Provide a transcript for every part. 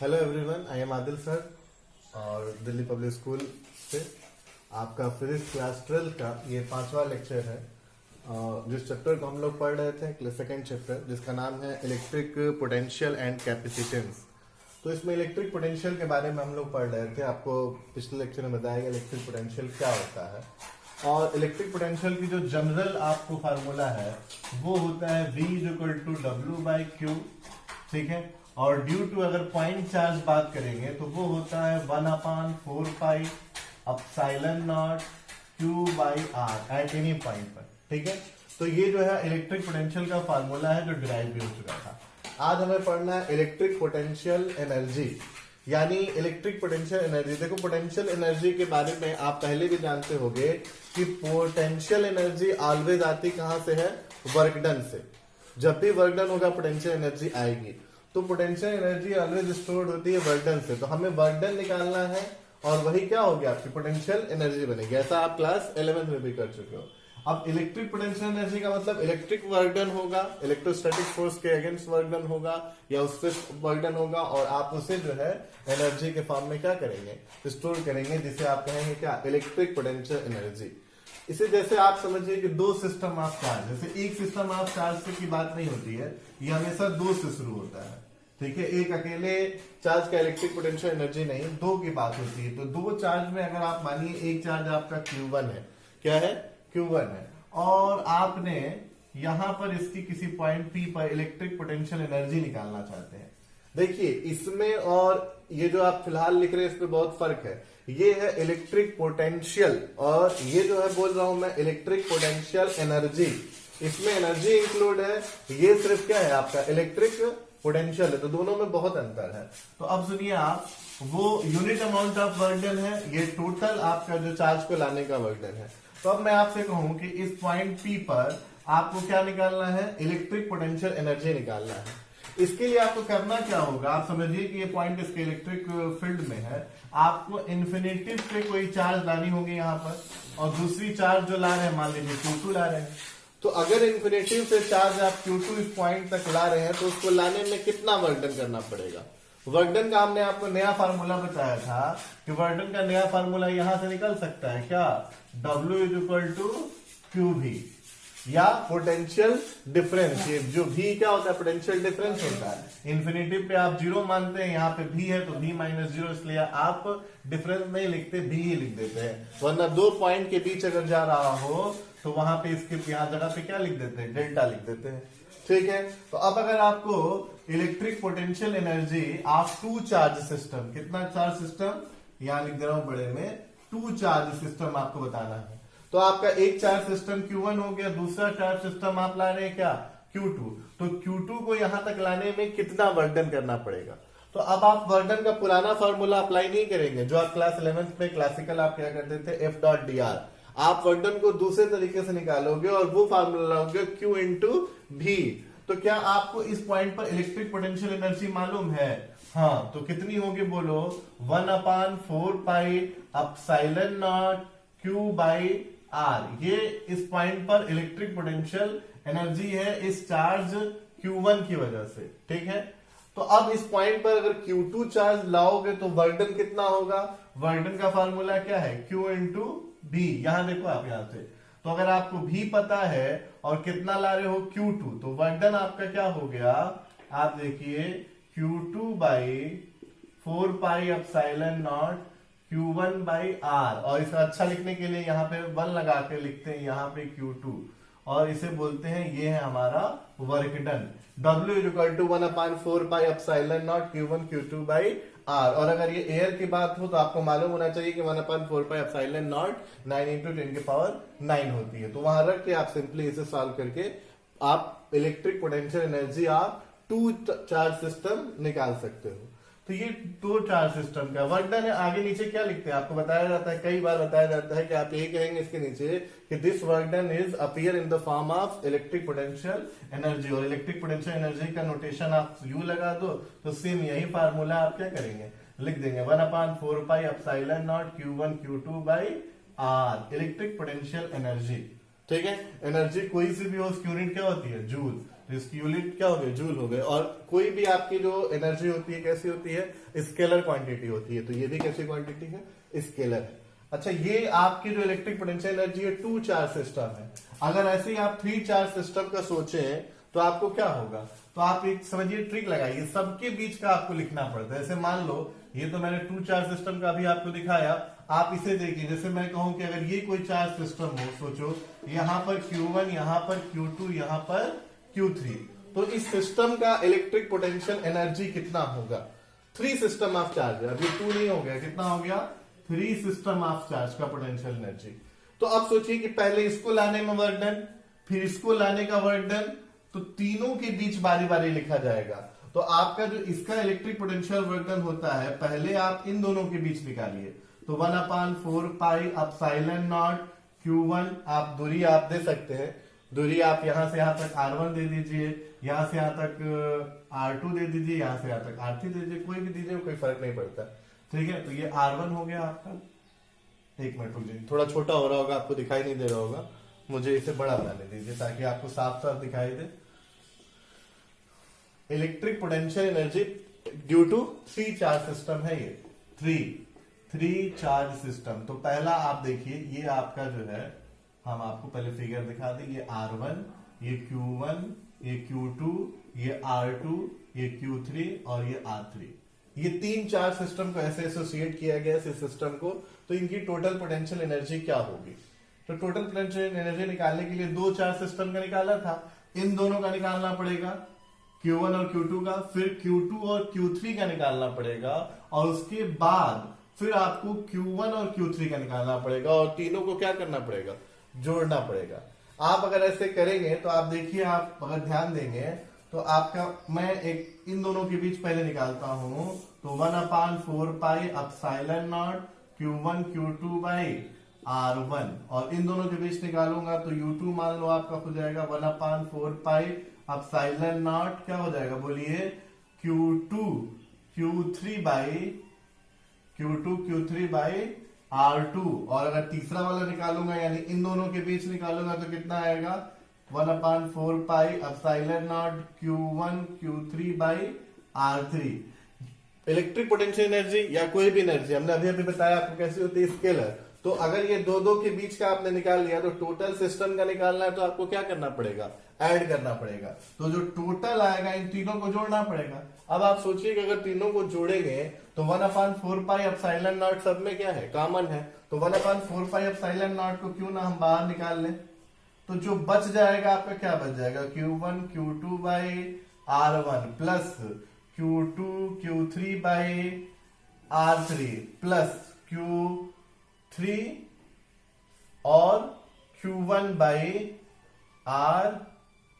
Hello everyone, I am Adil sir और Delhi public school से आपका फिजिक्स क्लास 12 का ये 5वां लेक्चर है। जिस चैप्टर को हम लोग पढ़ रहे थे, सेकेंड चैप्टर, जिसका नाम है इलेक्ट्रिक पोटेंशियल एंड कैपेसिटेंस। तो इसमें इलेक्ट्रिक पोटेंशियल के बारे में हम लोग पढ़ रहे थे। आपको पिछले लेक्चर में बताया गया इलेक्ट्रिक पोटेंशियल क्या होता है, और इलेक्ट्रिक पोटेंशियल की जो जनरल आपको फार्मूला है वो होता है V = W/Q, ठीक है। और ड्यू टू अगर पॉइंट चार्ज बात करेंगे तो वो होता है 1/4 पाई ε0 Q/R एट एनी पॉइंट पर, ठीक है। तो ये जो है इलेक्ट्रिक पोटेंशियल का फार्मूला है जो डिराइव भी हो चुका था। आज हमें पढ़ना है इलेक्ट्रिक पोटेंशियल एनर्जी, यानी इलेक्ट्रिक पोटेंशियल एनर्जी। देखो, पोटेंशियल एनर्जी के बारे में आप पहले भी जानते होंगे कि पोटेंशियल एनर्जी ऑलवेज आती कहां से है? वर्क डन से। जब भी वर्क डन होगा पोटेंशियल एनर्जी आएगी। तो पोटेंशियल एनर्जी ऑलवेज स्टोर्ड होती है वर्क डन से। तो हमें वर्क डन निकालना है और वही क्या हो गया? आपकी पोटेंशियल एनर्जी बनेगी। ऐसा आप क्लास 11 में भी कर चुके हो। अब इलेक्ट्रिक पोटेंशियल एनर्जी का मतलब इलेक्ट्रिक वर्क डन होगा, इलेक्ट्रोस्टैटिक फोर्स के अगेंस्ट वर्क डन होगा या उससे वर्क डन होगा, और आप उसे जो है एनर्जी के फॉर्म में क्या करेंगे? स्टोर करेंगे, जिसे आप कहेंगे क्या? Electric potential energy. इसे जैसे आप समझिए कि दो सिस्टम ऑफ चार्ज, जैसे एक सिस्टम ऑफ चार्ज से की बात नहीं होती है, ये हमेशा दो से शुरू होता है, ठीक है। एक अकेले चार्ज का इलेक्ट्रिक पोटेंशियल एनर्जी नहीं, दो की बात होती है। तो दो चार्ज में अगर आप मानिए एक चार्ज आपका Q1 है, क्या है? Q1 है, और आपने यहां पर इसकी किसी पॉइंट P पर इलेक्ट्रिक पोटेंशियल एनर्जी निकालना चाहते हैं। देखिए, इसमें और ये जो आप फिलहाल लिख रहे हैं इसमें बहुत फर्क है। ये है इलेक्ट्रिक पोटेंशियल और ये जो है बोल रहा हूं मैं इलेक्ट्रिक पोटेंशियल एनर्जी। इसमें एनर्जी इंक्लूड है, ये सिर्फ क्या है? आपका इलेक्ट्रिक पोटेंशियल है। तो दोनों में बहुत अंतर है। तो अब सुनिए आप, वो unit amount of work done है, ये टोटल आपका जो चार्ज को लाने का वर्क डन है। तो अब मैं आपसे कहूं कि इस पॉइंट P पर आपको क्या निकालना है? इलेक्ट्रिक पोटेंशियल एनर्जी निकालना है। इसके लिए आपको करना क्या होगा? आप समझिए कि ये पॉइंट इसके इलेक्ट्रिक फील्ड में है। आपको इन्फिनिटी पे कोई चार्ज लानी होगी यहाँ पर, और दूसरी चार्ज जो ला रहे हैं मान लीजिए Q2 ला रहे हैं। तो अगर इन्फिनिटी से चार्ज आप Q2 इस पॉइंट तक ला रहे हैं तो उसको लाने में कितना वर्क डन करना पड़ेगा? वर्क डन का हमने आपको नया फार्मूला बताया था कि वर्क डन का नया फार्मूला यहां से निकल सकता है क्या? W = QV, या पोटेंशियल डिफरेंस। ये जो V क्या होता है? पोटेंशियल डिफरेंस होता है। इन्फिनिटी पे आप 0 मानते हैं, यहाँ पे V है तो V - 0, इसलिए आप डिफरेंस नहीं लिखते, V ही लिख देते हैं। वरना दो पॉइंट के बीच अगर जा रहा हो तो वहां पे इसके यहाँ जगह पे क्या लिख देते हैं? डेल्टा लिख देते हैं, ठीक है। तो अब अगर आपको electric potential energy of two charge system, कितना चार्ज सिस्टम? यहां लिख दे रहा हूं बड़े में, टू चार्ज सिस्टम आपको बताना है। तो आपका एक चार्ज सिस्टम Q1 हो गया, दूसरा चार्ज सिस्टम आप ला रहे हैं क्या? Q2। तो Q2 को यहां तक लाने में कितना वर्क डन करना पड़ेगा? तो अब आप वर्क डन का पुराना फॉर्मूला अप्लाई नहीं करेंगे जो आप क्लास 11th में क्लासिकल आप क्या करते थे? F.dr। आप वर्क डन को दूसरे तरीके से निकालोगे और वो फार्मूला लाओगे Q × V। तो क्या आपको इस पॉइंट पर इलेक्ट्रिक पोटेंशियल एनर्जी मालूम है? हाँ, तो कितनी होगी बोलो? 1/4 पाई ε0 Q/R। ये इस पॉइंट पर इलेक्ट्रिक पोटेंशियल एनर्जी है इस चार्ज Q1 की वजह से, ठीक है। तो अब इस पॉइंट पर अगर Q2 चार्ज लाओगे तो वर्क डन कितना होगा? वर्क डन का फार्मूला क्या है? Q × V। यहां देखो आप, यहां से तो अगर आपको V पता है और कितना ला रहे हो? Q2, तो वर्क डन आपका क्या हो गया? आप देखिए Q2/4 पाई ε0 Q1/R, और इसे अच्छा लिखने के लिए यहाँ पे 1 लगा के लिखते हैं यहाँ पे Q2, और इसे बोलते हैं ये है हमारा वर्क डन। W = 1/4 पाई ε0 Q1 Q2/R। और अगर ये एयर की बात हो तो आपको मालूम होना चाहिए कि 1/4 पाई ε0 9 × 10⁹ होती है। तो वहां रख के आप सिंपली इसे सॉल्व करके आप इलेक्ट्रिक पोटेंशियल एनर्जी आप टू चार्ज सिस्टम निकाल सकते हो। तो ये दो चार्ज सिस्टम का वर्क डन है। आगे नीचे क्या लिखते हैं? आपको बताया जाता है, कई बार बताया जाता है कि आप यही कहेंगे इसके नीचे कि this work done is appear in the form of electric potential energy. और इलेक्ट्रिक पोटेंशियल एनर्जी का नोटेशन आप U लगा दो तो सेम यही फार्मूला आप क्या करेंगे? लिख देंगे 1/4 पाई ε0 Q1 Q2/R, electric potential energy, ठीक है। एनर्जी कोई सी भी हो, उसकी यूनिट क्या होती है? जूल। इसकी यूनिट क्या हो गई, जूल हो गए। और कोई भी आपकी जो एनर्जी होती है कैसी होती है, स्केलर क्वांटिटी होती है, तो ये भी कैसी क्वांटिटी है, स्केलर है। अच्छा, ये आपकी जो इलेक्ट्रिक पोटेंशियल एनर्जी है 2 चार्ज सिस्टम है। अगर ऐसे ही आप 3 चार्ज सिस्टम का सोचें तो आपको क्या होगा, तो आप एक समझिए ट्रिक लगाइए, सबके बीच का आपको लिखना पड़ता है। जैसे मान लो ये तो मैंने 2 चार्ज सिस्टम का भी आपको दिखाया, आप इसे देखिए, जैसे मैं कहूं कि अगर ये कोई चार्ज सिस्टम हो, सोचो यहां पर Q1, यहां पर Q2, यहां पर Q3, तो इस सिस्टम का इलेक्ट्रिक पोटेंशियल एनर्जी कितना होगा। 3 सिस्टम ऑफ चार्ज है, अभी 2 नहीं हो गया, कितना हो गया, 3 सिस्टम ऑफ चार्ज का पोटेंशियल एनर्जी। तो अब सोचिए कि पहले इसको लाने में वर्क डन, फिर इसको लाने का वर्क डन, तो तीनों के बीच बारी बारी लिखा जाएगा। तो आपका जो इसका इलेक्ट्रिक पोटेंशियल वर्क डन होता है, पहले आप इन दोनों के बीच निकालिए, तो 1/4 पाई एप्सिलॉन नॉट Q1, आप दूरी आप दे सकते हैं, दूरी आप यहां से यहां तक R1 दे दीजिए, यहां से यहां तक R2 दे दीजिए, यहां से यहां तक R3 दे दीजिए, कोई भी दीजिए, कोई फर्क नहीं पड़ता। ठीक है, तो ये R1 हो गया आपका। एक मिनट रुक जाइए, थोड़ा छोटा हो रहा होगा, आपको दिखाई नहीं दे रहा होगा, मुझे इसे बड़ा बनाने दीजिए ताकि आपको साफ साफ दिखाई दे। Electric potential energy due to 3 charge system है, ये 3 चार्ज सिस्टम। तो पहला आप देखिए, ये आपका जो है, हम आपको पहले फिगर दिखा दें, ये R1, ये Q1, ये Q2, ये R2, ये Q3 और ये R3। ये 3 चार्ज सिस्टम को ऐसे एसोसिएट किया गया इस सिस्टम को, तो इनकी टोटल पोटेंशियल एनर्जी क्या होगी। तो टोटल पोटेंशियल एनर्जी निकालने के लिए 2 चार्ज सिस्टम का निकाला था, इन दोनों का निकालना पड़ेगा, Q1 और Q2 का, फिर Q2 और Q3 का निकालना पड़ेगा, और उसके बाद फिर आपको Q1 और Q3 का निकालना पड़ेगा, और तीनों को क्या करना पड़ेगा, जोड़ना पड़ेगा। आप अगर ऐसे करेंगे तो आप देखिए, आप अगर ध्यान देंगे तो आपका, मैं एक इन दोनों के बीच पहले निकालता हूं, तो 1/4 pi epsilon not Q1 Q2 by R1, और इन दोनों के बीच निकालूंगा तो U2 मान लो आपका हो जाएगा 1/4 पाई एप्सिलॉन नॉट, क्या हो जाएगा बोलिए, Q2 Q3 बाई R2, और अगर तीसरा वाला निकालूंगा यानी इन दोनों के बीच निकालूंगा तो कितना आएगा, 1/4 pi epsilon not Q1 Q3 by R3। Electric potential energy या कोई भी एनर्जी हमने अभी अभी बताया आपको कैसी होती है, स्केलर। तो अगर ये दो के बीच का आपने निकाल लिया, तो टोटल सिस्टम का निकालना है तो आपको क्या करना पड़ेगा, ऐड करना पड़ेगा। तो जो टोटल आएगा इन तीनों को जोड़ना पड़ेगा। अब आप सोचिए कि अगर तीनों को जोड़ेंगे तो 1/4 पाई एप्सिलॉन नॉट सब में क्या है, कॉमन है, तो 1/4 पाई एप्सिलॉन नॉट को क्यों ना हम बाहर निकाल लें, तो जो बच जाएगा आपका क्या बच जाएगा, Q1 Q2 by R1 plus Q2 Q3 by R3 plus Q3 और Q1 बाई R,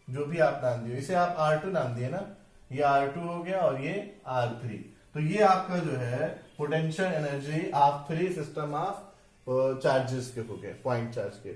जो भी आप नाम दिए, इसे आप R2 नाम दिए ना, ये R2 हो गया और ये R3। तो ये आपका जो है potential energy of 3 system of charges के हो गए, पॉइंट चार्ज के।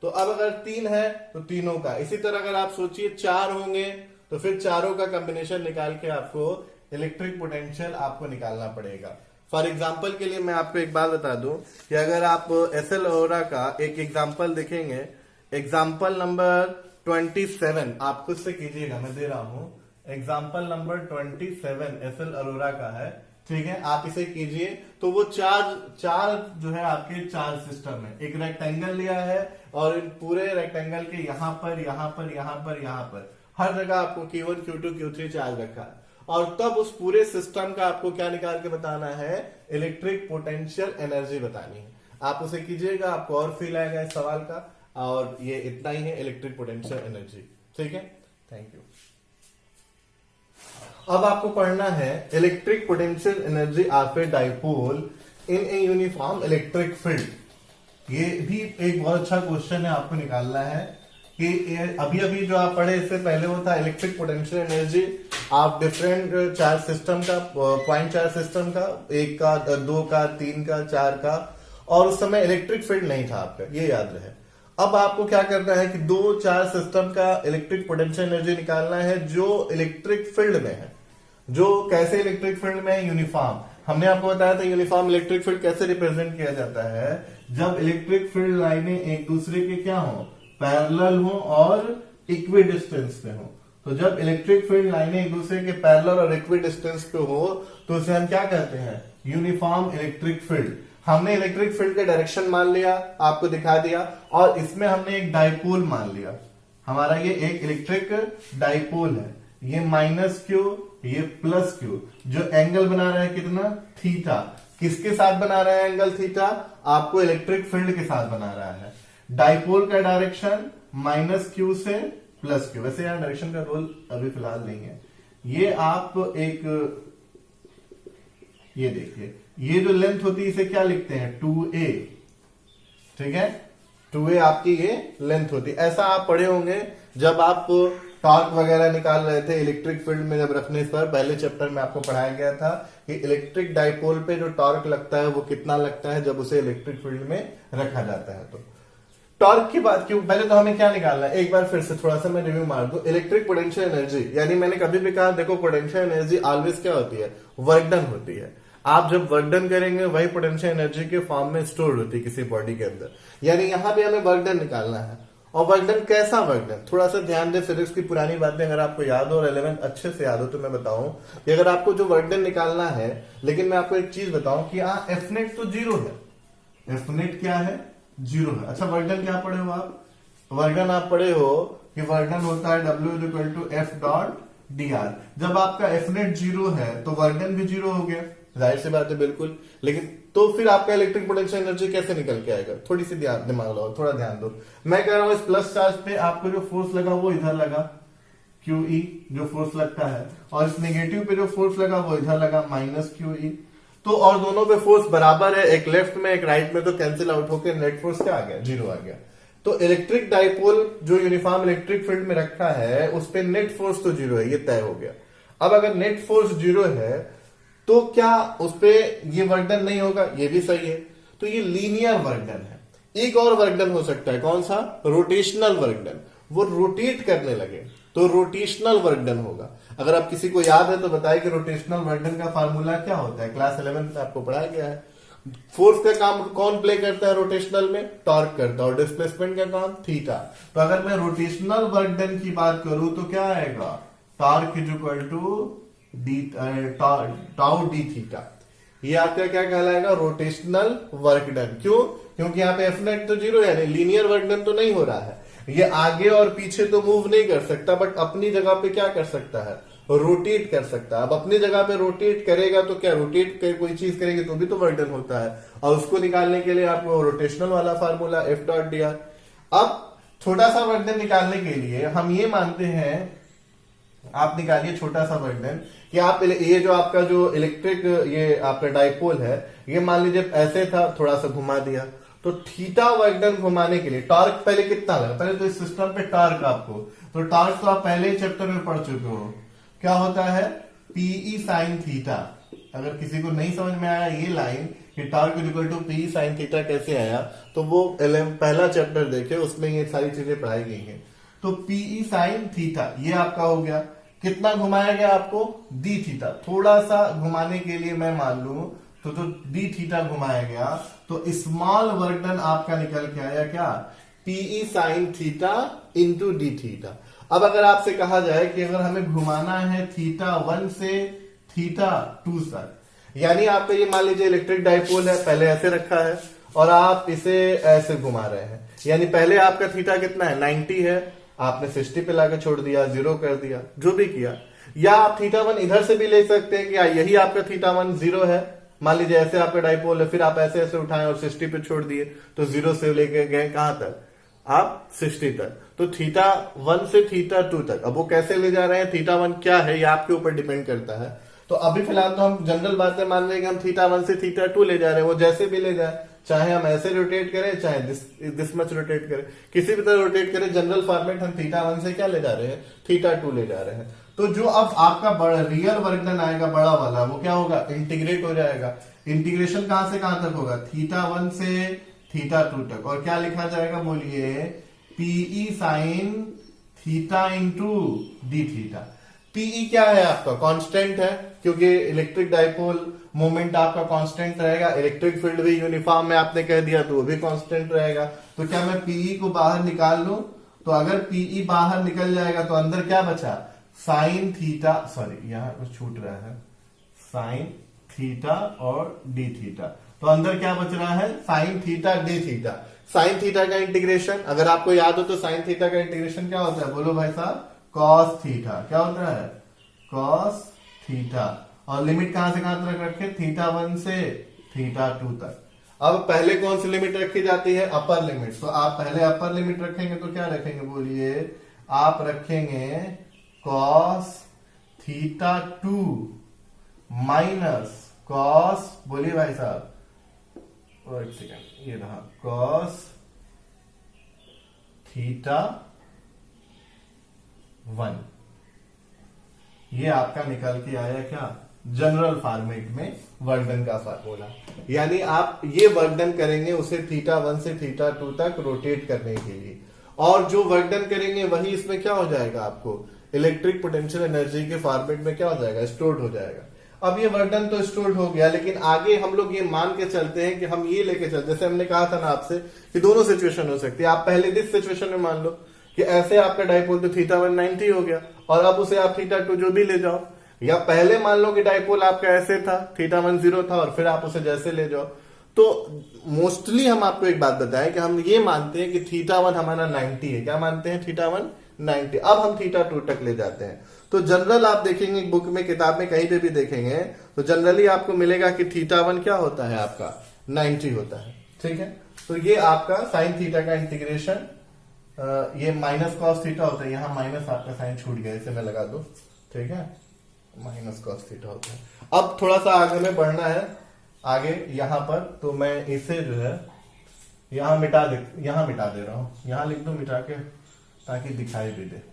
तो अब अगर 3 है तो तीनों का, इसी तरह अगर आप सोचिए 4 होंगे तो फिर चारों का कॉम्बिनेशन निकाल के आपको इलेक्ट्रिक पोटेंशियल आपको निकालना पड़ेगा। फॉर एग्जाम्पल के लिए मैं आपको एक बात बता दूं कि अगर आप एसएल अरोरा का एक एग्जाम्पल देखेंगे, एग्जाम्पल नंबर 27 आप खुद से कीजिएगा, मैं दे रहा हूं, एग्जाम्पल नंबर 27 एसएल अरोरा का है, ठीक है, आप इसे कीजिए। तो वो चार जो है आपके चार सिस्टम है, एक रेक्टेंगल लिया है और इन पूरे रेक्टेंगल के यहां पर यहां पर यहां पर यहां पर हर जगह आपको Q1 Q2 Q3 चार्ज रखा है, और तब उस पूरे सिस्टम का आपको क्या निकाल के बताना है, इलेक्ट्रिक पोटेंशियल एनर्जी बतानी है। आप उसे कीजिएगा, आपको और फील आएगा इस सवाल का, और ये इतना ही है इलेक्ट्रिक पोटेंशियल एनर्जी, ठीक है, थैंक यू। अब आपको पढ़ना है electric potential energy of a dipole in a uniform electric field. ये भी एक बहुत अच्छा क्वेश्चन है, आपको निकालना है कि अभी अभी जो आप पढ़े इससे पहले वो था इलेक्ट्रिक पोटेंशियल एनर्जी आप डिफरेंट चार्ज सिस्टम का, पॉइंट चार्ज सिस्टम का, 1 का 2 का 3 का 4 का, और उस समय इलेक्ट्रिक फील्ड नहीं था आपका, ये याद रहे। अब आपको क्या करना है कि 2 चार्ज सिस्टम का इलेक्ट्रिक पोटेंशियल एनर्जी निकालना है जो इलेक्ट्रिक फील्ड में है। जो कैसे इलेक्ट्रिक फील्ड में है, यूनिफॉर्म। हमने आपको बताया था यूनिफॉर्म इलेक्ट्रिक फील्ड कैसे रिप्रेजेंट किया जाता है, जब इलेक्ट्रिक फील्ड लाइनें एक दूसरे के क्या हो, पैरेलल हो और इक्वी डिस्टेंस पे हो। तो जब इलेक्ट्रिक फील्ड लाइनें एक दूसरे के पैरेलल और इक्वी डिस्टेंस पे हो तो उसे हम क्या कहते हैं, यूनिफॉर्म इलेक्ट्रिक फील्ड। हमने इलेक्ट्रिक फील्ड का डायरेक्शन मान लिया, आपको दिखा दिया, और इसमें हमने एक डाइपोल मान लिया। हमारा ये एक इलेक्ट्रिक डाइपोल है, ये माइनस क्यू, ये प्लस क्यू। जो एंगल बना रहा है कितना, थीटा। किसके साथ बना रहा है एंगल थीटा, आपको इलेक्ट्रिक फील्ड के साथ बना रहा है। डाइपोल का डायरेक्शन माइनस क्यू से प्लस क्यू। वैसे यहां डायरेक्शन का रोल अभी फिलहाल नहीं है। ये आप एक, ये देखिए, ये जो लेंथ होती है इसे क्या लिखते हैं, 2a। ठीक है, 2a आपकी ये लेंथ होती है। ऐसा आप पढ़े होंगे जब आप टॉर्क वगैरह निकाल रहे थे इलेक्ट्रिक फील्ड में, जब रखने पर पहले चैप्टर में आपको पढ़ाया गया था कि इलेक्ट्रिक डाइपोल पे जो टॉर्क लगता है वो कितना लगता है जब उसे इलेक्ट्रिक फील्ड में रखा जाता है। तो टॉर्क की बात क्यों, पहले तो हमें क्या निकालना है, एक बार फिर से थोड़ा सा मैं रिव्यू मार दूं। इलेक्ट्रिक पोटेंशियल एनर्जी, यानी मैंने कभी भी कहा देखो पोटेंशियल एनर्जी ऑलवेज क्या होती है, वर्क डन होती है। आप जब वर्क डन करेंगे वही पोटेंशियल एनर्जी के फॉर्म में स्टोर होती है किसी बॉडी के अंदर। यानी यहां भी हमें वर्क डन निकालना है। और वर्क डन कैसा वर्क डन, थोड़ा सा ध्यान दे, फिजिक्स की पुरानी बातें अगर आपको याद हो और 11th अच्छे से याद हो तो मैं बताऊं कि अगर आपको जो वर्क डन निकालना है, लेकिन मैं आपको एक चीज बताऊं कि एफ नेट तो जीरो है। एफ नेट क्या है, जीरो है। अच्छा वर्क डन क्या पढ़े हो आप, वर्क डन आप पढ़े हो कि वर्क डन होता है W=F.dr। जब आपका एफ नेट जीरो है तो वर्क डन भी जीरो हो गया, जाहिर सी बात है बिल्कुल। लेकिन तो फिर आपका इलेक्ट्रिक पोटेंशियल एनर्जी कैसे निकल के आएगा, थोड़ी सी दिमाग लगाओ, थोड़ा ध्यान दो। मैं कह रहा हूं इस प्लस चार्ज पे आपको जो फोर्स लगा वो इधर लगा, QE जो फोर्स लगता है, और इस नेगेटिव पे जो फोर्स लगा वो इधर लगा, माइनस QE। तो और दोनों पे फोर्स बराबर है, एक लेफ्ट में एक राइट में, तो कैंसिल आउट होकर नेट फोर्स क्या आ गया, जीरो आ गया। तो इलेक्ट्रिक डाइपोल जो यूनिफॉर्म इलेक्ट्रिक फील्ड में रखा है उस पे नेट फोर्स तो जीरो है, ये तय हो गया। अब अगर नेट फोर्स जीरो है तो क्या उस पे ये वर्क डन नहीं होगा, ये भी सही है। तो ये लीनियर वर्क डन है। एक और वर्क डन हो सकता है, कौन सा, रोटेशनल वर्क डन। वो रोटेट करने लगे तो रोटेशनल वर्क डन होगा। अगर आप किसी को याद है तो बताइए कि रोटेशनल वर्क डन का फार्मूला क्या होता है, क्लास 11 में आपको पढ़ाया गया है। फोर्स का काम कौन प्ले करता है रोटेशनल में, टॉर्क करता है, और डिस्प्लेसमेंट का काम थीटा। तो अगर मैं रोटेशनल वर्क डन की बात करूं तो क्या आएगा, torque equal to tau d theta. ये आपका क्या कहलाएगा, रोटेशनल वर्क डन। क्यों, क्योंकि यहाँ पे एफ नेट तो जीरो है, लीनियर वर्क डन तो नहीं हो रहा है। ये आगे और पीछे तो मूव नहीं कर सकता, बट अपनी जगह पे क्या कर सकता है, रोटेट कर सकता है। अब अपनी जगह पे रोटेट करेगा तो क्या, रोटेट कर कोई चीज करेगी तो भी तो वर्क डन होता है, और उसको निकालने के लिए आपको रोटेशनल वाला फार्मूला F.dr। अब छोटा सा वर्क डन निकालने के लिए हम ये मानते हैं, आप निकालिए छोटा सा वर्क डन कि आप ये जो आपका जो इलेक्ट्रिक ये आपका डाइपोल है, ये मान लीजिए ऐसे था, थोड़ा सा घुमा दिया, तो थीटा वर्क डन घुमाने के लिए टॉर्क पहले कितना लगा, पहले तो इस सिस्टम पे टॉर्क आपको, तो टॉर्क तो आप पहले ही चैप्टर में पढ़ चुके हो, क्या होता है, PE sin थीटा। अगर किसी को नहीं समझ में आया ये लाइन कि torque equal to PE sin theta कैसे आया, तो वो पहला चैप्टर देखे, उसमें ये सारी चीजें पढ़ाई गई हैं। तो PE sin थीटा ये आपका हो गया। कितना घुमाया गया आपको, डी थीटा। थोड़ा सा घुमाने के लिए मैं मान लू तो डी थीटा घुमाया गया, तो स्मॉल वर्क डन आपका निकल के आया क्या, PE sin theta into D theta. अब अगर आपसे कहा जाए कि अगर हमें घुमाना है थीटा 1 से थीटा 2 तक, यानी आपका ये मान लीजिए इलेक्ट्रिक डाइपोल है, पहले ऐसे रखा है और आप इसे ऐसे घुमा रहे हैं, यानी पहले आपका थीटा कितना है, 90 है, आपने 60 पे लाके छोड़ दिया, 0 कर दिया, जो भी किया। या आप थीटा 1 इधर से भी ले सकते हैं कि यही आपका थीटा 1 0 है, मान लीजिए ऐसे आपका डाइपोल है, फिर आप ऐसे ऐसे उठाएं और 60 पे छोड़ दिए, तो 0 से लेके गए कहां तक, आप 60 तक। तो थीटा 1 से थीटा 2 तक। अब वो कैसे ले जा रहे हैं, थीटा 1 क्या है, ये आपके ऊपर डिपेंड करता है। तो अभी फिलहाल तो हम जनरल बातें मान रहे हैं कि हम थीटा 1 से थीटा 2 ले जा रहे हैं, वो जैसे भी ले जाए, चाहे हम ऐसे रोटेट करें, चाहे दिस मच रोटेट करें, किसी भी तरह रोटेट करें, जनरल फॉर्मेट हम थीटा 1 से क्या ले जा रहे हैं, थीटा 2 ले जा रहे हैं। तो जो अब आपका बड़ा रियल वर्क डन आएगा, बड़ा वाला, वो क्या होगा, इंटीग्रेट हो जाएगा। इंटीग्रेशन कहां से कहां तक होगा, थीटा 1 से थीटा 2 तक, और क्या लिखा जाएगा, बोलिए, PE sin theta into D theta. PE क्या है आपका, कांस्टेंट है, क्योंकि इलेक्ट्रिक डाइपोल मोमेंट आपका कांस्टेंट रहेगा, इलेक्ट्रिक फील्ड भी यूनिफॉर्म में आपने कह दिया तो वो भी कांस्टेंट रहेगा। तो क्या मैं PE को बाहर निकाल लूं, तो अगर PE बाहर निकल जाएगा तो अंदर क्या बचा, साइन थीटा, सॉरी यहां कुछ छूट रहा है, साइन थीटा और डी थीटा। तो अंदर क्या बच रहा है, sine theta D theta. Sine theta का इंटीग्रेशन अगर आपको याद हो तो साइन थीटा का इंटीग्रेशन क्या होता है, बोलो भाई साहब, कॉस थीटा। क्या होता है, कॉस थीटा। और लिमिट कहां से कहां तक रखे, थीटा 1 से थीटा 2 तक। अब पहले कौन सी लिमिट रखी जाती है, अपर लिमिट। तो आप पहले अपर लिमिट रखेंगे तो क्या रखेंगे, बोलिए, आप रखेंगे कॉस थीटा 2 माइनस कॉस, बोलिए भाई साहब, एक सेकेंड, ये रहा कॉस थीटा 1। ये आपका निकल के आया क्या, जनरल फॉर्मेट में वर्क डन का फार्मूला। यानी आप ये वर्क डन करेंगे उसे थीटा 1 से थीटा 2 तक रोटेट करने के लिए, और जो वर्क डन करेंगे वही इसमें क्या हो जाएगा, आपको इलेक्ट्रिक पोटेंशियल एनर्जी के फॉर्मेट में क्या हो जाएगा, स्टोर्ड हो जाएगा। अब ये वर्क डन तो स्टोर्ड हो गया, लेकिन आगे हम लोग ये मान के चलते हैं कि हम ये लेके चलते, जैसे हमने कहा था ना आपसे कि दोनों सिचुएशन हो सकती है। आप पहले दिस सिचुएशन में मान लो कि ऐसे आपका डाइपोल तो थीटा 1 90 हो गया, और अब उसे आप थीटा 2 जो भी ले जाओ, या पहले मान लो कि डाइपोल आपका ऐसे था, थीटा 1 0 था, और फिर आप उसे जैसे ले जाओ। तो मोस्टली हम आपको एक बात बताएं कि हम ये मानते हैं कि थीटा 1 हमारा 90 है। क्या मानते हैं, थीटा 1 90। अब हम थीटा 2 तक ले जाते हैं। तो जनरल आप देखेंगे बुक में, किताब में, कहीं पे भी देखेंगे तो जनरली आपको मिलेगा कि थीटा 1 क्या होता है, आपका 90 होता है। ठीक है, तो ये आपका साइन थीटा का इंटीग्रेशन, ये माइनस कॉस थीटा होता है। यहां माइनस आपका साइन छूट गया, इसे मैं लगा दूं, ठीक है, माइनस कॉस थीटा होता है। अब थोड़ा सा आगे में बढ़ना है, आगे यहां पर, तो मैं इसे जो है यहां मिटा दे रहा हूं, यहां लिख दूं मिटा के, ताकि दिखाई भी दे।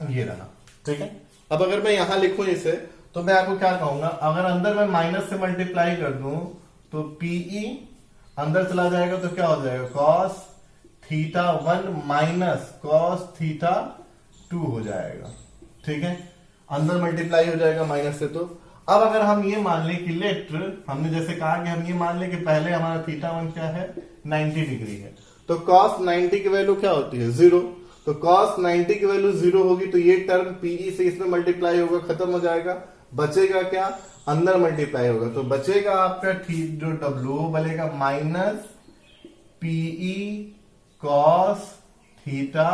ये रहा, ठीक है। अब अगर मैं यहां लिखूं इसे, तो मैं आपको क्या कहूंगा, अगर अंदर मैं माइनस से मल्टीप्लाई कर दूं तो पीई अंदर चला जाएगा तो क्या हो जाएगा, cos theta 1 minus cos theta 2 हो जाएगा। ठीक है, अंदर मल्टीप्लाई हो जाएगा माइनस से। तो अब अगर हम ये मान लें कि लेट, हमने जैसे कहा कि हम ये मान लें कि पहले हमारा थीटा 1 क्या है, 90 डिग्री है, तो कॉस 90 की वैल्यू क्या होती है, 0। तो कॉस 90 की वैल्यू 0 होगी, तो ये टर्म पीई से इसमें मल्टीप्लाई होगा, खत्म हो जाएगा। बचेगा क्या, अंदर मल्टीप्लाई होगा, तो बचेगा आपका जो डब्ल्यू बनेगा माइनस पीई कॉस थीटा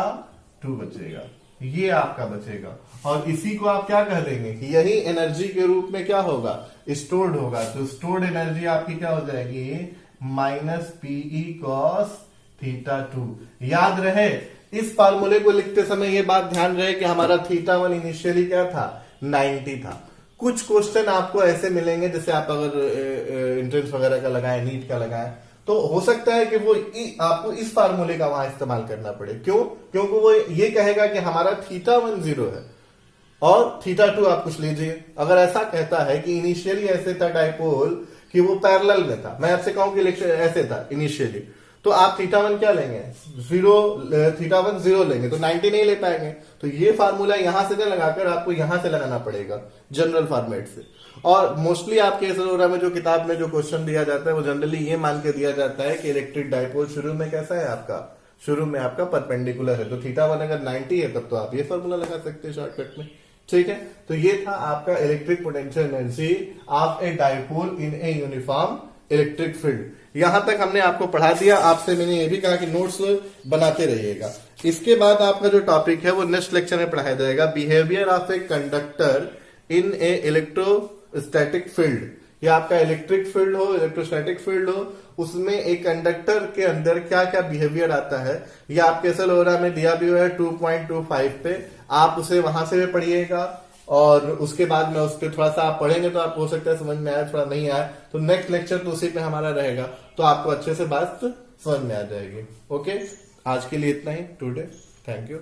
2 बचेगा, ये आपका बचेगा। और इसी को आप क्या कह देंगे कि यही एनर्जी के रूप में क्या होगा, स्टोर्ड होगा। तो स्टोर्ड एनर्जी आपकी क्या हो जाएगी, माइनस पीई कॉस थीटा 2। याद रहे, इस फार्मूले को लिखते समय ये बात ध्यान रहे कि हमारा थीटा 1 इनिशियली क्या था, 90 था। कुछ क्वेश्चन आपको ऐसे मिलेंगे, जैसे आप अगर एंट्रेंस वगैरह का लगाए, नीट का लगाए, तो हो सकता है कि वो आपको इस फार्मूले का वहां इस्तेमाल करना पड़े। क्यों, क्योंकि वो ये कहेगा कि हमारा थीटा 1 0 है और थीटा 2 आप कुछ लीजिए। अगर ऐसा कहता है कि इनिशियली ऐसे था डाइपोल कि वो पैरेलल में था, मैं आपसे कहूं कि ऐसे था इनिशियली, तो आप थीटा 1 क्या लेंगे, 0, थीटा 1 0 लेंगे, तो 90 नहीं ले पाएंगे। तो ये फार्मूला यहां से लगाकर आपको यहां से लगाना पड़ेगा जनरल फॉर्मेट से। और मोस्टली आपके एसोरा में जो किताब में जो क्वेश्चन दिया जाता है वो जनरली ये मान के दिया जाता है कि इलेक्ट्रिक डाइपोल शुरू में कैसा है आपका, शुरू में आपका परपेंडिकुलर है। तो थीटा 1 अगर 90 है तब तो आप ये फार्मूला लगा सकते हैं शॉर्टकट में। ठीक है, तो ये था आपका electric potential energy of a dipole in a uniform electric field. यहां तक हमने आपको पढ़ा दिया। आपसे मैंने ये भी कहा कि नोट्स बनाते रहिएगा। इसके बाद आपका जो टॉपिक है वो नेक्स्ट लेक्चर में पढ़ाया जाएगा, behaviour of a conductor in A electrostatic field. या आपका इलेक्ट्रिक फील्ड हो, इलेक्ट्रोस्टैटिक फील्ड हो, उसमें एक कंडक्टर के अंदर क्या क्या बिहेवियर आता है, या आपके सलोरा में दिया भी हुआ है 2.25 पे, आप उसे वहां से भी पढ़िएगा। और उसके बाद में उस पर थोड़ा सा आप पढ़ेंगे तो आपको हो सकता है समझ में आए, थोड़ा नहीं आए तो नेक्स्ट लेक्चर तो उसी पे हमारा रहेगा, तो आपको अच्छे से बात समझ में आ जाएगी। ओके, आज के लिए इतना ही टुडे। Thank you.